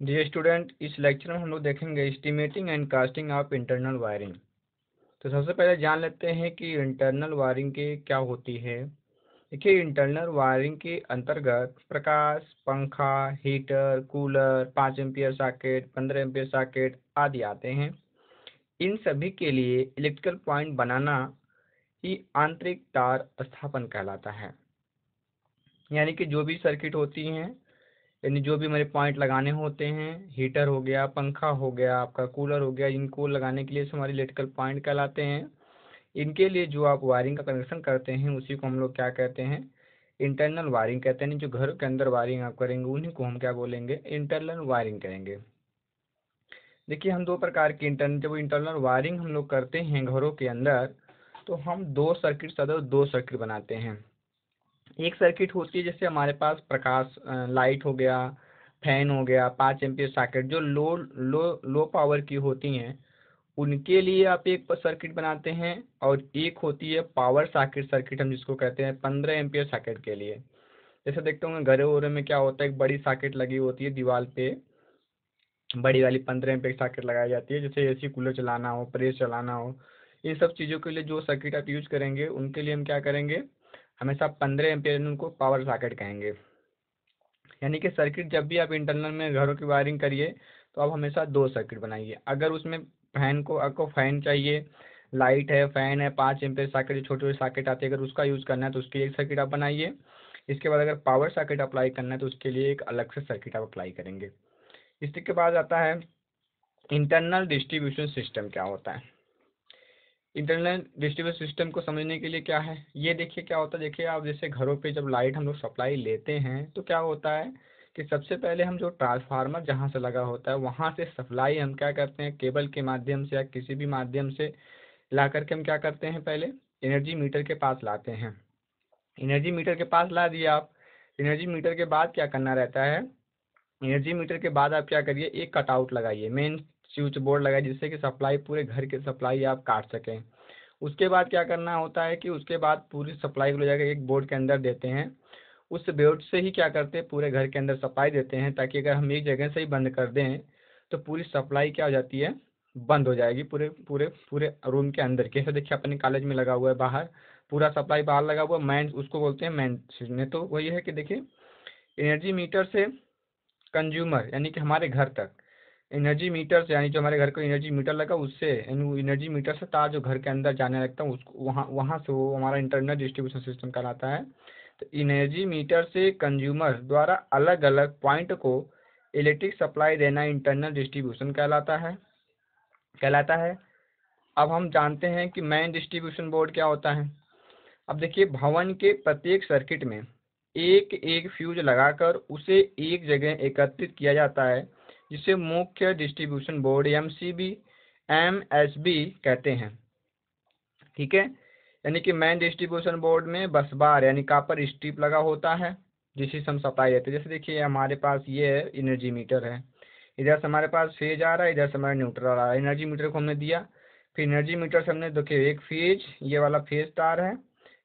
Dear student, इस lecture में हम लोग देखेंगे estimating and casting of internal wiring. तो सबसे पहले जान लेते हैं कि इंटरनल वायरिंग के क्या होती है। देखिए, इंटरनल वायरिंग के अंतर्गत प्रकाश, पंखा, heater, cooler, 5 ampere socket, 15 ampere socket आदि आते हैं। इन सभी के लिए इलेक्ट्रिकल पॉइंट बनाना ही आंतरिक तार स्थापन कहलाता है। यानी कि जो भी सर्किट होती हैं, यानी जो भी हमारे पॉइंट लगाने होते हैं, हीटर हो गया, पंखा हो गया, आपका कूलर हो गया, इनको लगाने के लिए हमारे इलेक्ट्रिकल पॉइंट कहलाते हैं। इनके लिए जो आप वायरिंग का कनेक्शन करते हैं उसी को हम लोग क्या कहते हैं, इंटरनल वायरिंग कहते हैं। जो घर के अंदर वायरिंग आप करेंगे उन्हीं को हम क्या बोलेंगे, इंटरनल वायरिंग करेंगे। देखिए, हम दो प्रकार की जब इंटरनल वायरिंग हम लोग करते हैं घरों के अंदर, तो हम दो सर्किट सदस्य दो सर्किट बनाते हैं। एक सर्किट होती है जैसे हमारे पास प्रकाश, लाइट हो गया, फैन हो गया, 5 एम्पियर सॉकेट जो लो लो लो पावर की होती हैं, उनके लिए आप एक सर्किट बनाते हैं। और एक होती है पावर सॉकेट सर्किट, हम जिसको कहते हैं 15 एम्पियर सॉकेट के लिए। जैसे देखते होंगे घरों वरों में क्या होता है, एक बड़ी सॉकेट लगी होती है दीवार पे, बड़ी वाली 15 एम्पियर सॉकेट लगाई जाती है। जैसे एसी कूलर चलाना हो, प्रेस चलाना हो, इन सब चीज़ों के लिए जो सर्किट आप यूज करेंगे उनके लिए हम क्या करेंगे, हमेशा 15 एम्पियर उनको पावर सॉकेट कहेंगे। यानी कि सर्किट जब भी आप इंटरनल में घरों की वायरिंग करिए तो आप हमेशा दो सर्किट बनाइए। अगर उसमें फैन को आपको फैन चाहिए, लाइट है, फैन है, 5 एम्पियर सॉकेट जो छोटे छोटे सॉकेट आते हैं, अगर उसका यूज़ करना है तो उसके लिए एक सर्किट आप बनाइए। इसके बाद अगर पावर सॉकेट अप्लाई करना है तो उसके लिए एक अलग से सर्किट आप अप्लाई करेंगे। इसी के बाद आता है इंटरनल डिस्ट्रीब्यूशन सिस्टम क्या होता है। इंटरनल डिस्ट्रीब्यूशन सिस्टम को समझने के लिए क्या है, ये देखिए क्या होता है। देखिए आप, जैसे घरों पे जब लाइट हम लोग सप्लाई लेते हैं तो क्या होता है कि सबसे पहले हम जो ट्रांसफार्मर जहाँ से लगा होता है वहाँ से सप्लाई हम क्या करते हैं, केबल के माध्यम से या किसी भी माध्यम से ला करके हम क्या करते हैं, पहले एनर्जी मीटर के पास लाते हैं। एनर्जी मीटर के पास ला दिया आप। एनर्जी मीटर के बाद क्या करना रहता है, एनर्जी मीटर के बाद आप क्या करिए, एक कटआउट लगाइए, मेन स्विच बोर्ड लगाइए, जिससे कि सप्लाई पूरे घर के सप्लाई आप काट सकें। उसके बाद क्या करना होता है कि उसके बाद पूरी सप्लाई को ले जाकर एक बोर्ड के अंदर देते हैं। उस बोर्ड से ही क्या करते हैं, पूरे घर के अंदर सप्लाई देते हैं, ताकि अगर हम एक जगह से ही बंद कर दें तो पूरी सप्लाई क्या हो जाती है, बंद हो जाएगी पूरे पूरे पूरे रूम के अंदर। कैसे देखिए अपने कॉलेज में लगा हुआ है बाहर, पूरा सप्लाई बाहर लगा हुआ है, मेन उसको बोलते हैं मेन स्विच में। तो वही है कि देखिए, एनर्जी मीटर से कंज्यूमर यानी कि हमारे घर तक, एनर्जी मीटर से यानी जो हमारे घर को एनर्जी मीटर लगा उससे, यानी एनर्जी मीटर से तार जो घर के अंदर जाने लगता है उसको वहाँ वहाँ से वो हमारा इंटरनल डिस्ट्रीब्यूशन सिस्टम कहलाता है। तो एनर्जी मीटर से कंज्यूमर द्वारा अलग अलग पॉइंट को इलेक्ट्रिक सप्लाई देना इंटरनल डिस्ट्रीब्यूशन कहलाता है। अब हम जानते हैं कि मेन डिस्ट्रीब्यूशन बोर्ड क्या होता है। अब देखिए, भवन के प्रत्येक सर्किट में एक एक फ्यूज लगाकर उसे एक जगह एकत्रित किया जाता है, जिसे मुख्य डिस्ट्रीब्यूशन बोर्ड एमएसबी कहते हैं। ठीक है, यानी कि मेन डिस्ट्रीब्यूशन बोर्ड में बस बार यानी कॉपर स्ट्रिप लगा होता है, जिसे हम सप्लाई देते हैं। जैसे देखिए हमारे पास ये है एनर्जी मीटर है, इधर से हमारे पास फेज आ रहा है, इधर से हमारा न्यूट्रल आ रहा है। एनर्जी मीटर को हमने दिया, फिर एनर्जी मीटर से हमने देखिए एक फेज, ये वाला फेज तार है,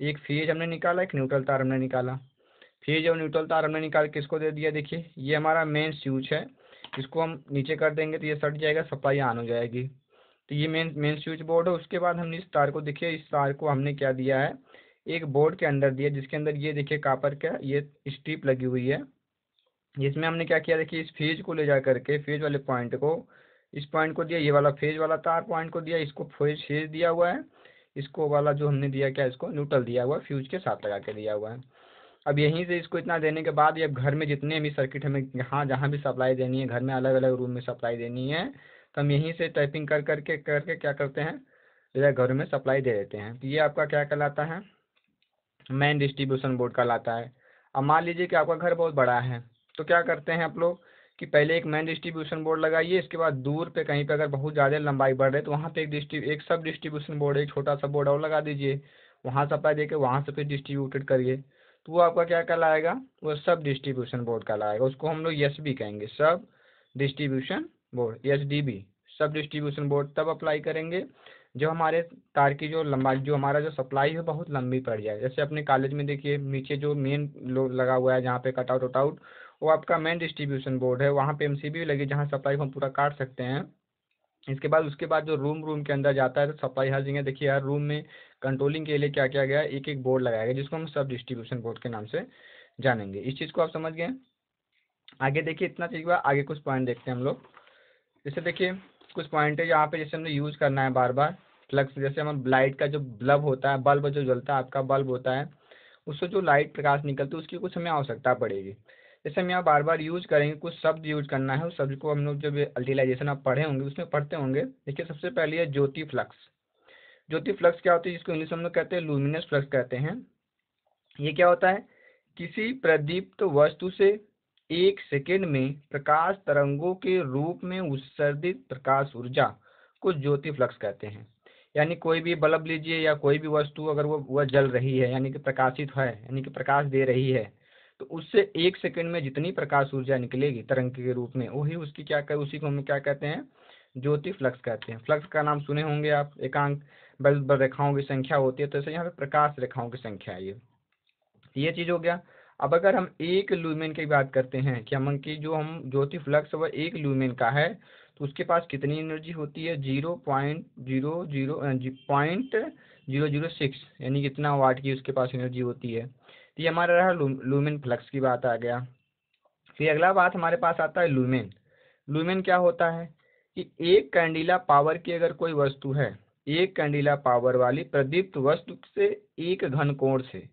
एक फेज हमने निकाला, एक न्यूट्रल तार हमने निकाला। फेज और न्यूट्रल तार हमने निकाल के किसको दे दिया, देखिए ये हमारा मेन स्विच है, इसको हम नीचे कर देंगे तो ये सट जाएगा, सप्लाई ऑन हो जाएगी। तो ये मेन मेन स्विच बोर्ड है। उसके बाद हमने इस तार को, देखिए इस तार को हमने क्या दिया है, एक बोर्ड के अंदर दिया, जिसके अंदर ये देखिए कॉपर का ये स्ट्रिप लगी हुई है। इसमें हमने क्या किया, देखिए इस फेज को ले जा करके, फेज वाले पॉइंट को, इस पॉइंट को दिया, ये वाला फेज वाला तार पॉइंट को दिया, इसको फेज दिया हुआ है, इसको वाला जो हमने दिया क्या, इसको न्यूट्रल दिया हुआ है, फ्यूज के साथ लगा के दिया हुआ है। अब यहीं से इसको इतना देने के बाद ये अब घर में जितने भी सर्किट हमें यहाँ जहाँ भी सप्लाई देनी है, घर में अलग अलग रूम में सप्लाई देनी है, तो हम यहीं से टाइपिंग कर करके क्या करते हैं, इधर घरों में सप्लाई दे देते हैं। तो ये आपका क्या कहलाता है, मेन डिस्ट्रीब्यूशन बोर्ड कहलाता है। अब मान लीजिए कि आपका घर बहुत बड़ा है, तो क्या करते हैं आप लोग कि पहले एक मेन डिस्ट्रीब्यूशन बोर्ड लगाइए, इसके बाद दूर पे कहीं पे अगर बहुत ज़्यादा लंबाई बढ़ रही है तो वहाँ पे एक सब डिस्ट्रीब्यूशन बोर्ड, एक छोटा सा बोर्ड और लगा दीजिए, वहाँ सप्लाई देके वहाँ से फिर डिस्ट्रीब्यूटेड करिए। तो वो आपका क्या कहलाएगा, वो सब डिस्ट्रीब्यूशन बोर्ड कहलाएगा। उसको हम लोग एस बी कहेंगे, sub distribution board, S D B, sub distribution board तब अप्लाई करेंगे जब हमारे तार की जो लंबाई, जो हमारा जो सप्लाई है बहुत लंबी पड़ जाए। जैसे अपने कॉलेज में देखिए नीचे जो मेन लो लगा हुआ है, जहाँ पे कटआउट वटआउट, वो आपका मेन डिस्ट्रीब्यूशन बोर्ड है, वहाँ पे एमसीबी लगी जहाँ सप्लाई को हम पूरा काट सकते हैं। उसके बाद जो रूम के अंदर जाता है तो सप्लाई हर जगह देखिए, हर रूम में कंट्रोलिंग के लिए क्या किया गया है, एक एक बोर्ड लगाया गया जिसको हम सब डिस्ट्रीब्यूशन बोर्ड के नाम से जानेंगे। इस चीज़ को आप समझ गए। आगे देखिए, इतना चीज़ हुआ, आगे कुछ पॉइंट देखते हैं हम लोग। जैसे देखिए कुछ पॉइंट है यहाँ पे, जैसे हमें यूज़ करना है बार बार फ्लक्स। जैसे हम लाइट का जो बल्ब होता है, बल्ब जो जलता है आपका बल्ब होता है, उससे जो लाइट प्रकाश निकलती है उसकी कुछ हमें आवश्यकता पड़ेगी। जैसे हम यहाँ बार बार यूज करेंगे, कुछ शब्द यूज करना है, उस शब्द को हम लोग जब अल्टिलाइजेशन आप पढ़े होंगे उसमें पढ़ते होंगे। देखिए सबसे पहले है ज्योति फ्लक्स। ज्योति फ्लक्स क्या होती है, जिसको इंग्लिश में हम लोग कहते हैं लुमिनस फ्लक्स कहते हैं। ये क्या होता है, किसी प्रदीप्त वस्तु से एक सेकेंड में प्रकाश तरंगों के रूप में उत्सर्जित प्रकाश ऊर्जा को ज्योति फ्लक्स कहते हैं। यानी कोई भी बल्ब लीजिए या कोई भी वस्तु अगर वह जल रही है यानी कि प्रकाशित है यानी कि प्रकाश दे रही है, तो उससे एक सेकेंड में जितनी प्रकाश ऊर्जा निकलेगी तरंग के रूप में, वही उसकी क्या कर उसी को हम क्या कहते हैं, ज्योति फ्लक्स कहते हैं। फ्लक्स का नाम सुने होंगे आप, एकांक रेखाओं की संख्या होती है, तो ऐसे यहाँ पे प्रकाश रेखाओं की संख्या है ये चीज हो गया। अब अगर हम एक लूमेन की बात करते हैं कि हम की जो हम ज्योति फ्लक्स वह एक लूमेन का है, तो उसके पास कितनी एनर्जी होती है, 0.0006 यानी कितना वाट की उसके पास एनर्जी होती है। तो ये हमारा रहा लूमेन फ्लक्स की बात आ गया। फिर अगला बात हमारे पास आता है लूमेन। लूमेन क्या होता है कि एक कैंडिला पावर की अगर कोई वस्तु है, एक कैंडिला पावर वाली प्रदीप्त वस्तु से एक घन कोण से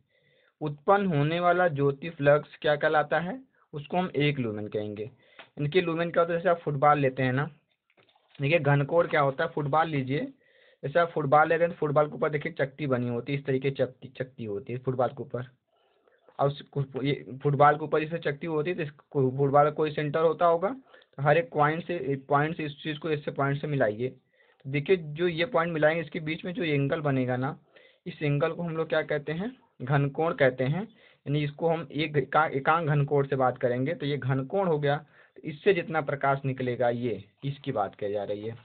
उत्पन्न होने वाला ज्योति फ्लक्स क्या कहलाता है, उसको हम एक लूमेन कहेंगे। इनके लूमेन क्या होता है, जैसे आप फुटबॉल लेते हैं ना, देखिए घनकोण क्या होता है, फुटबॉल लीजिए, जैसे आप फुटबॉल ले रहे हैं तो फुटबॉल के ऊपर देखिए चकती बनी होती है, इस तरीके चकती चकती होती है फुटबॉल के ऊपर। और ये फुटबॉल के ऊपर इसे चकती होती है, तो फुटबॉल का कोई सेंटर होता होगा, तो हर एक पॉइंट से इस चीज़ को इससे पॉइंट से मिलाइए, तो देखिए जो ये पॉइंट मिलाएंगे इसके बीच में जो एंगल बनेगा ना, इस एंगल को हम लोग क्या कहते हैं, घनकोण कहते हैं। यानी इसको हम एकांक घनकोण से बात करेंगे तो ये घनकोण हो गया। तो इससे जितना प्रकाश निकलेगा ये इसकी बात कही जा रही है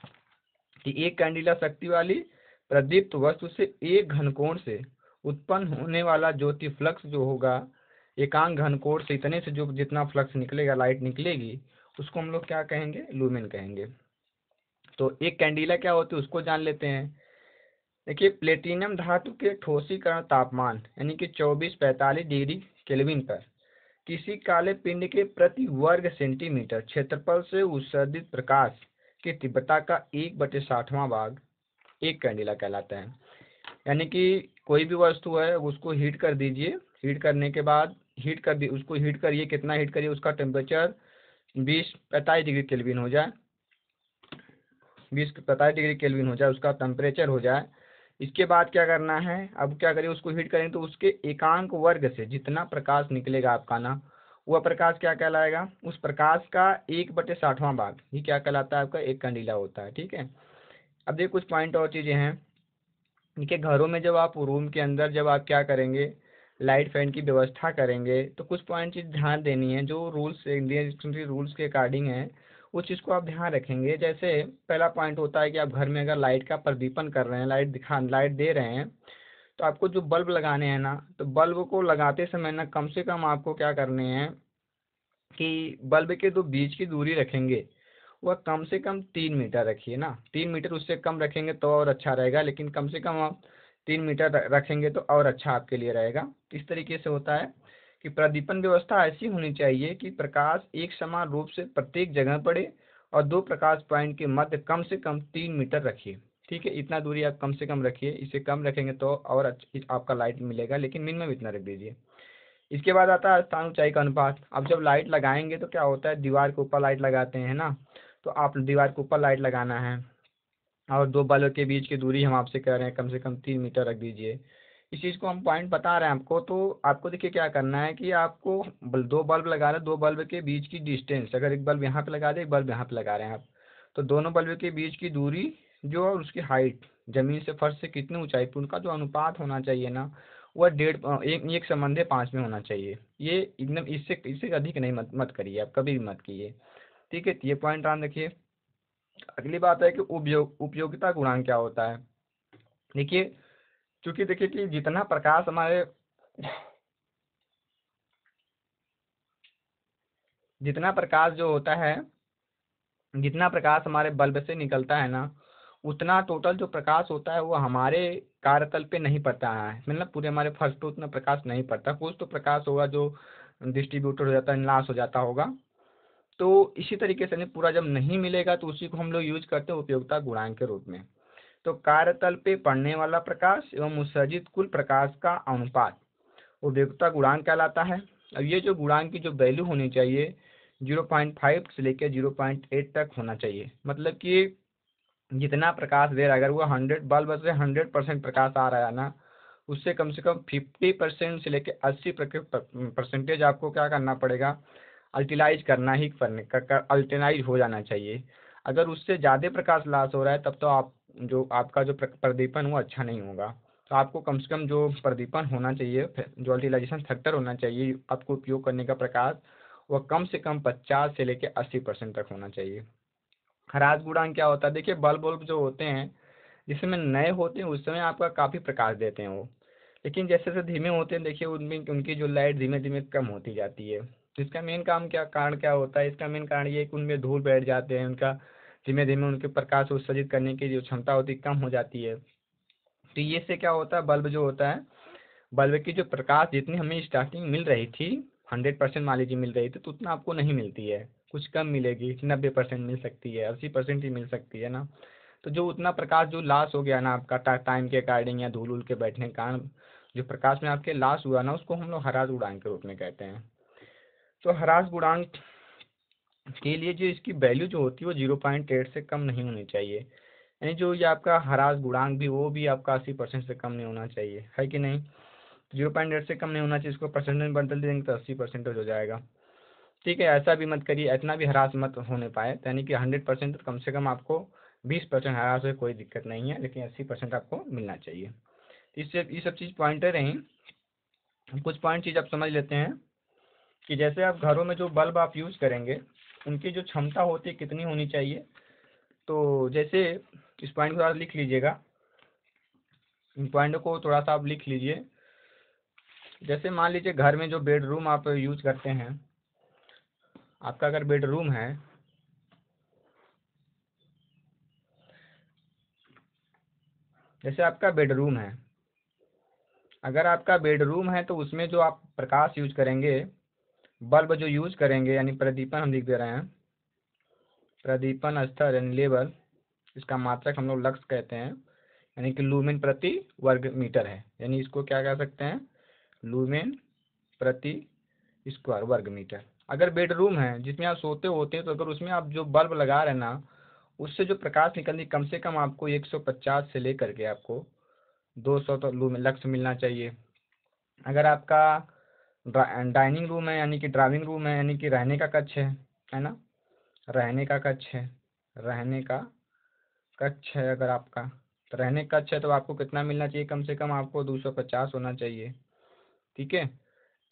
कि एक कैंडिला शक्ति वाली प्रदीप्त वस्तु से एक घनकोण से उत्पन्न होने वाला ज्योति फ्लक्स जो होगा, एकांक घनकोण से इतने से जो जितना फ्लक्स निकलेगा, लाइट निकलेगी, उसको हम लोग क्या कहेंगे, लूमेन कहेंगे। तो एक कैंडिला क्या होती है उसको जान लेते हैं। देखिए प्लेटिनम धातु के ठोसीकरण तापमान यानी कि 24-45 डिग्री केल्विन पर किसी काले पिंड के प्रति वर्ग सेंटीमीटर क्षेत्रफल से उत्सर्जित प्रकाश की तीव्रता का 1/60वां भाग एक कैंडिला कहलाता है। यानी कि कोई भी वस्तु है उसको हीट कर दीजिए, हीट करने के बाद उसको हीट करिए, कितना हीट करिए, उसका टेम्परेचर 20-45 डिग्री केल्विन हो जाए, 20-45 डिग्री केल्विन हो जाए, उसका टेम्परेचर हो जाए। इसके बाद क्या करना है, अब क्या करिए, उसको हीट करेंगे तो उसके एकांक वर्ग से जितना प्रकाश निकलेगा आपका ना, वह प्रकाश क्या कहलाएगा, उस प्रकाश का 1/60वां भाग ही क्या कहलाता है, आपका एक कैंडिला होता है। ठीक है। अब देखिए कुछ पॉइंट और चीज़ें हैं। देखिए घरों में जब आप रूम के अंदर जब आप क्या करेंगे, लाइट फैन की व्यवस्था करेंगे, तो कुछ पॉइंट चीज़ ध्यान देनी है जो रूल्स इंडियन रूल्स के अकॉर्डिंग है, उस चीज़ को आप ध्यान रखेंगे। जैसे पहला पॉइंट होता है कि आप घर में अगर लाइट का प्रदीपन कर रहे हैं, लाइट दे रहे हैं, तो आपको जो बल्ब लगाने हैं ना, तो बल्ब को लगाते समय ना कम से कम आपको क्या करने हैं कि बल्ब के दो बीच की दूरी रखेंगे, वह कम से कम 3 मीटर रखिए ना। 3 मीटर, उससे कम रखेंगे तो और अच्छा रहेगा, लेकिन कम से कम आप 3 मीटर रखेंगे तो और अच्छा आपके लिए रहेगा। इस तरीके से होता है कि प्रदीपन व्यवस्था ऐसी होनी चाहिए कि प्रकाश एक समान रूप से प्रत्येक जगह पड़े और दो प्रकाश पॉइंट के मध्य कम से कम 3 मीटर रखिए। ठीक है, इतना दूरी आप कम से कम रखिए, इसे कम रखेंगे तो और आपका लाइट मिलेगा, लेकिन मिनिमम इतना रख दीजिए। इसके बाद आता है स्थान ऊंचाई का अनुपात। अब जब लाइट लगाएंगे तो क्या होता है, दीवार के ऊपर लाइट लगाते हैं ना, तो आप दीवार के ऊपर लाइट लगाना है और दो बल्ब के बीच की दूरी हम आपसे कह रहे हैं कम से कम 3 मीटर रख दीजिए। इस चीज़ को हम पॉइंट बता रहे हैं आपको। तो आपको देखिए क्या करना है कि आपको दो बल्ब लगा रहे हैं, दो बल्ब के बीच की डिस्टेंस, अगर एक बल्ब यहाँ पे लगा दे, एक बल्ब यहाँ पे लगा रहे हैं आप, तो दोनों बल्ब के बीच की दूरी जो और उसकी हाइट जमीन से फर्श से कितनी ऊंचाई पर, उनका जो अनुपात होना चाहिए ना, वह 1:5 में होना चाहिए। ये एकदम इससे इससे अधिक नहीं, मत करिए आप, कभी भी मत कीजिए। ठीक है, तो ये पॉइंट ध्यान रखिए। अगली बात है कि उपयोगिता गुणांक क्या होता है। देखिए क्योंकि देखिए कि जितना प्रकाश हमारे जितना प्रकाश जो होता है, जितना प्रकाश हमारे बल्ब से निकलता है ना, उतना टोटल जो प्रकाश होता है वो हमारे कार्यतल पे नहीं पड़ता है, मतलब पूरे हमारे फर्श पे उतना प्रकाश नहीं पड़ता, कुछ तो प्रकाश होगा जो डिस्ट्रीब्यूटर हो जाता है, नाश हो जाता होगा। तो इसी तरीके से नहीं, पूरा जब नहीं मिलेगा तो उसी को हम लोग यूज करते हैं उपयोगिता गुणांक के रूप में। तो कार्यतल पे पड़ने वाला प्रकाश एवं उत्सर्जित कुल प्रकाश का अनुपात उपयोगिता गुणांक कहलाता है। अब ये जो गुणांक की जो वैल्यू होनी चाहिए 0.5 से लेकर 0.8 तक होना चाहिए, मतलब कि जितना प्रकाश दे रहा है, अगर वो 100 बल्ब से 100% प्रकाश आ रहा है ना, उससे कम से कम 50% से लेकर 80% आपको क्या करना पड़ेगा, अल्टिलाइज करना ही अल्टेनाइज हो जाना चाहिए। अगर उससे ज़्यादा प्रकाश लॉस हो रहा है तब तो आप जो आपका जो प्रदीपन वो अच्छा नहीं होगा। तो आपको कम से कम जो प्रदीपन होना चाहिए, जो अल्टिलाइजेशन फैक्टर होना चाहिए आपको उपयोग करने का प्रकाश, वह कम से कम 50 से लेकर 80% तक होना चाहिए। ह्रास गुणांक क्या होता है, देखिए बल्ब बल्ब जो होते हैं जिसमें नए होते हैं उस समय आपका काफ़ी प्रकाश देते हैं वो, लेकिन जैसे जैसे धीमे होते हैं देखिए उनमें उनकी जो लाइट धीमे धीमे कम होती जाती है। तो इसका मेन काम क्या कारण क्या होता है, इसका मेन कारण ये है कि उनमें धूल बैठ जाते हैं, उनका धीमे धीमे उनके प्रकाश उत्सर्जित करने की जो क्षमता होती है कम हो जाती है। तो ये से क्या होता है, बल्ब जो होता है, बल्ब की जो प्रकाश जितनी हमें स्टार्टिंग मिल रही थी 100% मान लीजिए मिल रही थी, तो उतना आपको नहीं मिलती है, कुछ कम मिलेगी, 90% मिल सकती है, 80% ही मिल सकती है ना। तो जो उतना प्रकाश जो लॉस हो गया ना आपका टाइम के अकॉर्डिंग या धूल उल के बैठने के कारण जो प्रकाश में आपके लॉस हुआ ना, उसको हम लोग ह्रास गुणांक के रूप में कहते हैं। तो ह्रास गुणांक के लिए जो इसकी वैल्यू जो होती है वो 0.8 से कम नहीं होनी चाहिए, यानी जो ये आपका ह्रास गुणांक भी वो भी आपका 80% से कम नहीं होना चाहिए, है कि नहीं। 0.8 से कम नहीं होना चाहिए, इसको परसेंटेज में बदल देंगे तो 80% हो जाएगा। ठीक है, ऐसा भी मत करिए, इतना भी हरास मत होने पाए, यानी कि 100% कम से कम आपको 20% हरास हो कोई दिक्कत नहीं है, लेकिन 80% आपको मिलना चाहिए। इससे ये सब चीज़ पॉइंटर रहीं। कुछ पॉइंट चीज़ आप समझ लेते हैं कि जैसे आप घरों में जो बल्ब आप यूज़ करेंगे उनकी जो क्षमता होती है कितनी होनी चाहिए। तो जैसे इस पॉइंट को थोड़ा लिख लीजिएगा, इन पॉइंटों को थोड़ा सा आप लिख लीजिए। जैसे मान लीजिए घर में जो बेडरूम आप यूज करते हैं, आपका अगर बेडरूम है, जैसे आपका बेडरूम है, अगर आपका बेडरूम है तो उसमें जो आप प्रकाश यूज करेंगे, बल्ब जो यूज करेंगे, यानी प्रदीपन हम लिख दे रहे हैं, प्रदीपन स्तर यानी लेवल, इसका मात्रक हम लोग लक्स कहते हैं, यानी कि लूमेन प्रति वर्ग मीटर है, यानी इसको क्या कह सकते हैं, लूमेन प्रति स्क्वायर वर्ग मीटर। अगर बेडरूम है जिसमें आप सोते होते हैं तो अगर उसमें आप जो बल्ब लगा रहे हैं ना, उससे जो प्रकाश निकलनी कम से कम आपको 150 से लेकर के आपको 200 तो लूमेन लक्स मिलना चाहिए। अगर आपका डाइनिंग रूम है, यानी कि ड्राइंग रूम है, यानी कि रहने का कक्ष है ना, रहने का कक्ष है, रहने का कक्ष है अगर आपका, तो रहने का कक्ष है तो आपको कितना मिलना चाहिए, कम से कम आपको 250 होना चाहिए। ठीक है,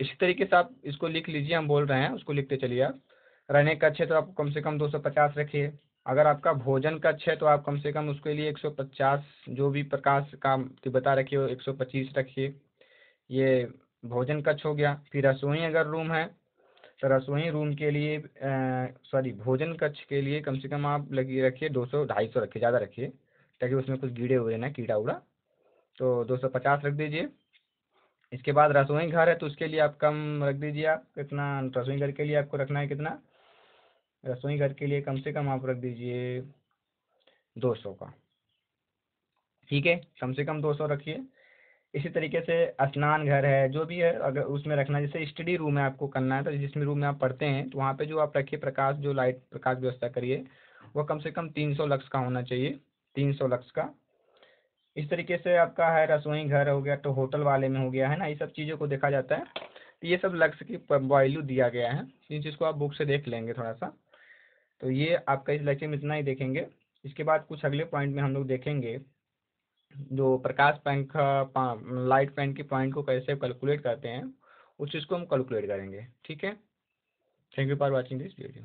इसी तरीके से आप इसको लिख लीजिए, हम बोल रहे हैं उसको लिखते चलिए आप। रहने का कक्ष है तो आपको कम से कम 250 रखिए। अगर आपका भोजन कक्ष है तो आप कम से कम उसके लिए 150, जो भी प्रकाश का तीव्रता रखिए वो 125 रखिए। ये भोजन कक्ष हो गया। फिर रसोई अगर रूम है तो रसोई रूम के लिए सॉरी भोजन कक्ष के लिए कम से कम आप लगी रखिए 200 250 रखिए, ज़्यादा रखिए ताकि उसमें कुछ कीड़े उड़े ना, कीड़ा उड़ा, तो 250 रख दीजिए। इसके बाद रसोई घर है तो उसके लिए आप कम रख दीजिए, आप कितना, रसोई घर के लिए आपको रखना है कितना, रसोई घर के लिए कम से कम आप रख दीजिए 200 का। ठीक है, कम से कम 200 रखिए। इसी तरीके से स्नान घर है जो भी है अगर उसमें रखना है, जैसे स्टडी रूम है आपको करना है तो जिसमें रूम में आप पढ़ते हैं तो वहाँ पे जो आप रखिए प्रकाश, जो लाइट प्रकाश व्यवस्था करिए वो कम से कम 300 लक्स का होना चाहिए, 300 लक्स का। इस तरीके से आपका है रसोई घर हो गया, तो होटल वाले में हो गया है ना, ये सब चीज़ों को देखा जाता है। तो ये सब लक्स की वैल्यू दिया गया है, इन चीज़ को आप बुक से देख लेंगे थोड़ा सा। तो ये आपका इस लेक्चर में इतना ही देखेंगे। इसके बाद कुछ अगले पॉइंट में हम लोग देखेंगे जो प्रकाश पॉइंट का लाइट पॉइंट की पॉइंट को कैसे कैलकुलेट करते हैं, उस चीज़ को हम कैलकुलेट करेंगे। ठीक है, thank you for watching this video.